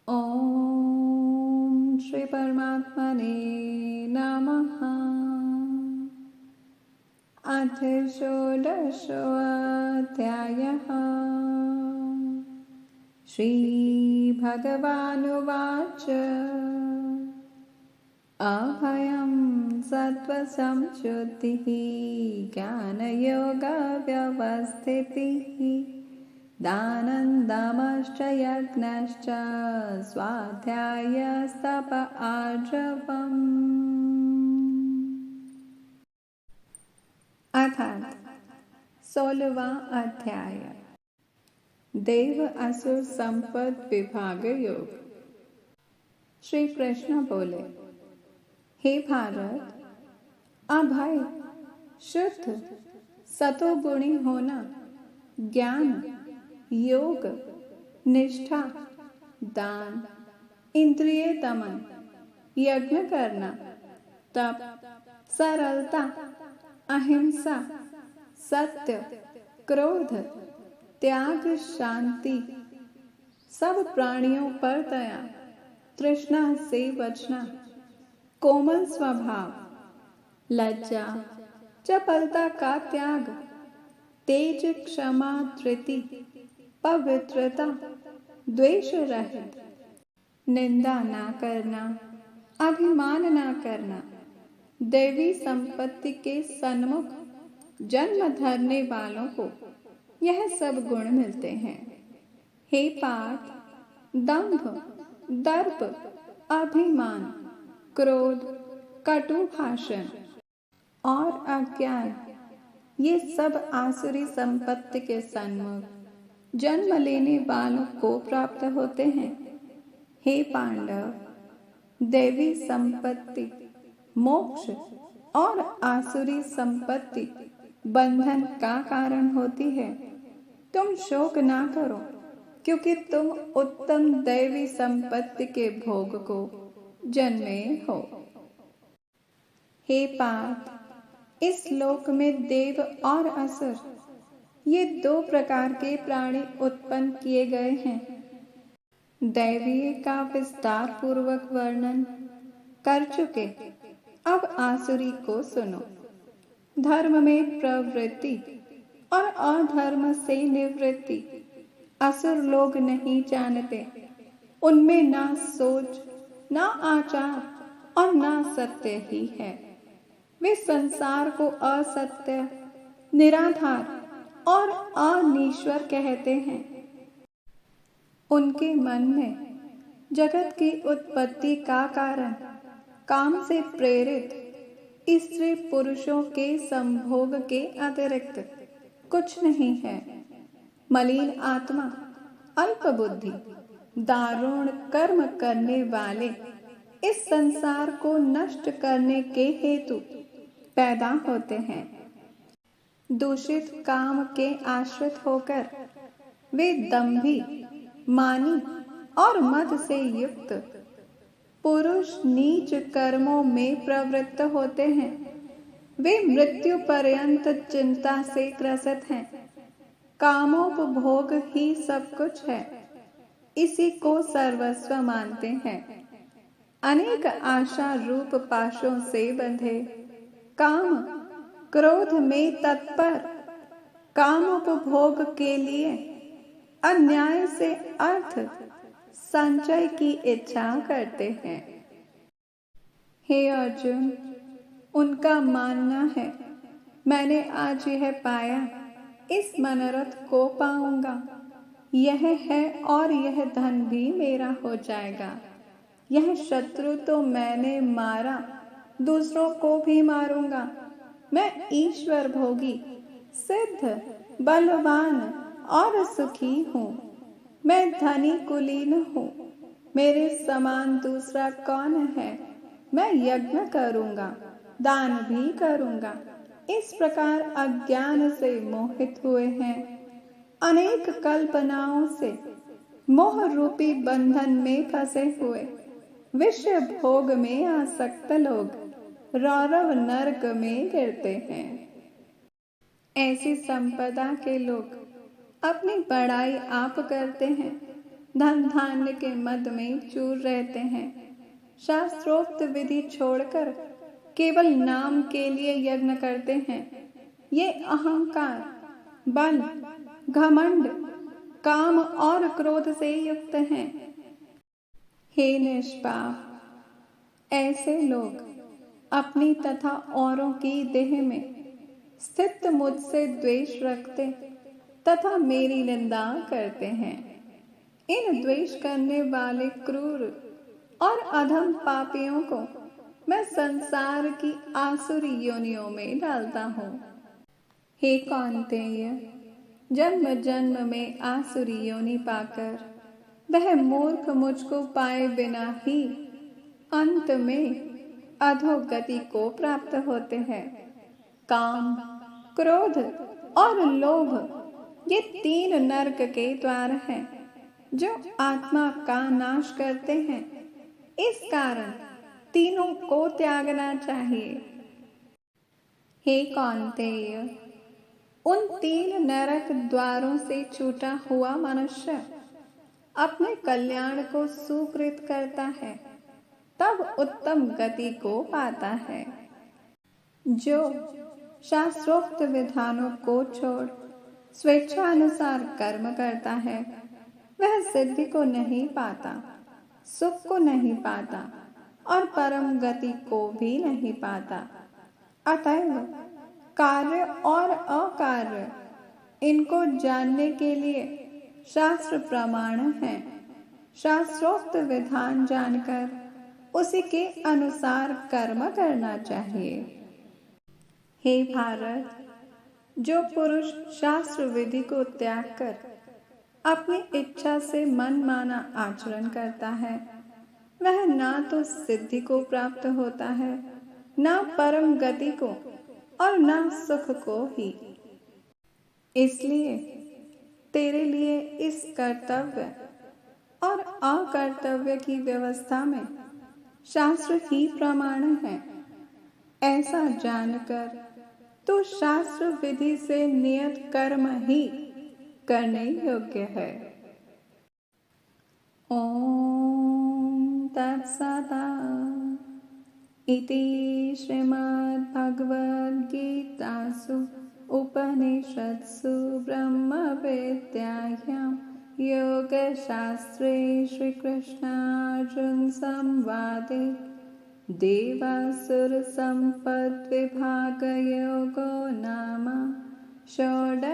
ओम श्री परमात्मने नमः। अथ षोडशोऽध्यायः। श्रीभगवानुवाच अभयं सत्त्वसंशुद्धिः ज्ञानयोगव्यवस्थितिः दानन्दमश्च यज्ञश्च स्वाध्यायस्तप आर्जवम्। अर्थात 16वां अध्याय देव असुर संपद विभाग योग। श्री कृष्ण बोले, हे भारत, अभय, शुद्ध, सतोगुणी होना, ज्ञान, योग, निष्ठा, दान, इंद्रिय दमन, यज्ञ करना, तप, सरलता, अहिंसा, सत्य, क्रोध, त्याग, शांति, सब प्राणियों पर दया, तृष्णा से बचना, कोमल स्वभाव, लज्जा, चपलता का त्याग, तेज, क्षमा, धृति, पवित्रता, द्वेष रहित, निंदा ना करना, अभिमान ना करना, दैवी संपत्ति के सन्मुख जन्म धरने वालों को यह सब गुण मिलते हैं। हे पार्थ, दंभ, दर्प, अभिमान, क्रोध, कटु भाषण और अज्ञान, ये सब आसुरी संपत्ति के सन्मुख जन्म लेने वालों को प्राप्त होते हैं। हे पांडव, दैवी संपत्ति मोक्ष और आसुरी संपत्ति बंधन का कारण होती है। तुम शोक ना करो, क्योंकि तुम उत्तम दैवी संपत्ति के भोग को जन्मे हो। हे पार्थ, इस लोक में देव और असुर, ये दो प्रकार के प्राणी उत्पन्न किए गए हैं। दैवीय का विस्तार पूर्वक वर्णन कर चुके, अब आसुरी को सुनो। धर्म में प्रवृत्ति और अधर्म से निवृत्ति असुर लोग नहीं जानते। उनमें ना सोच, ना आचार और ना सत्य ही है। वे संसार को असत्य, निराधार और अनीश्वर कहते हैं। उनके मन में जगत की उत्पत्ति का कारण काम से प्रेरित स्त्री पुरुषों के संभोग के अतिरिक्त कुछ नहीं है। मलिन आत्मा, अल्प बुद्धि, दारुण कर्म करने वाले इस संसार को नष्ट करने के हेतु पैदा होते हैं। दूषित काम के आश्रित होकर वे दंभी, मानी और मद से युक्त पुरुष नीच कर्मों में प्रवृत्त होते हैं। वे मृत्यु पर्यंत चिंता से ग्रसित हैं। कामोपभोग ही सब कुछ है, इसी को सर्वस्व मानते हैं। अनेक आशा रूप पाशों से बंधे, काम क्रोध में तत्पर, कामोपभोग के लिए अन्याय से अर्थ संचय की इच्छा करते हैं। हे अर्जुन, उनका मानना है, मैंने आज यह पाया, इस मनोरथ को पाऊंगा। यह है और यह धन भी मेरा हो जाएगा। यह शत्रु तो मैंने मारा, दूसरों को भी मारूंगा। मैं ईश्वर भोगी, सिद्ध, बलवान और सुखी हूँ। मैं धनी कुलीन हूँ, मेरे समान दूसरा कौन है। मैं यज्ञ करूंगा, दान भी करूंगा। इस प्रकार अज्ञान से मोहित हुए हैं। अनेक कल्पनाओं से मोह रूपी बंधन में फंसे हुए विषय भोग में आसक्त लोग रौरव नरक में गिरते हैं। ऐसी संपदा के लोग अपनी बड़ाई आप करते हैं धन धान्य के मद में चूर रहते हैं। शास्त्रोक्त विधि छोड़कर केवल नाम के लिए यज्ञ करते हैं। ये अहंकार, बल, घमंड, काम और क्रोध से युक्त हैं। हे निष्पाप, ऐसे लोग अपनी तथा औरों की देह में स्थित मुझसे द्वेष रखते तथा मेरी निंदा करते हैं। इन द्वेष करने वाले क्रूर और अधम पापियों को मैं संसार की आसुरी योनियों में डालता हूँ। हे कौन्तेय, जन्म जन्म में आसुरी योनि पाकर वह मूर्ख मुझको पाए बिना ही अंत में अधोगति को प्राप्त होते हैं। काम, क्रोध और लोभ ये 3 नरक के द्वार हैं जो आत्मा का नाश करते हैं। इस कारण तीनों को त्यागना चाहिए। हे कौन्तेय, उन 3 नरक द्वारों से छूटा हुआ मनुष्य अपने कल्याण को सुकृत करता है, तब उत्तम गति को पाता है। जो शास्त्रोक्त विधानों को छोड़ स्वेच्छानुसार कर्म करता है, वह सिद्धि को नहीं पाता, सुख को नहीं पाता और परम गति को भी नहीं पाता। अतएव कार्य और अकार्य इनको जानने के लिए शास्त्र प्रमाण है। शास्त्रोक्त विधान जानकर उसी के अनुसार कर्म करना चाहिए। हे भारत, जो पुरुष शास्त्र विधि को त्याग कर अपनी इच्छा से मनमाना आचरण करता है, वह ना तो सिद्धि को प्राप्त होता है, ना परम गति को और ना सुख को ही। इसलिए तेरे लिए इस कर्तव्य और अकर्तव्य की व्यवस्था में शास्त्र ही प्रमाण है। ऐसा जानकर तो शास्त्र विधि से नियत कर्म ही करने योग्य है। ओम तत्सदा इति श्रीमद् भगवद गीतासु उपनिषत्सु ब्रह्म विद्यायां योगशास्त्रे श्रीकृष्णार्जुन संवादे देवासुर संपद विभाग योगो नाम षोडशोऽध्यायः।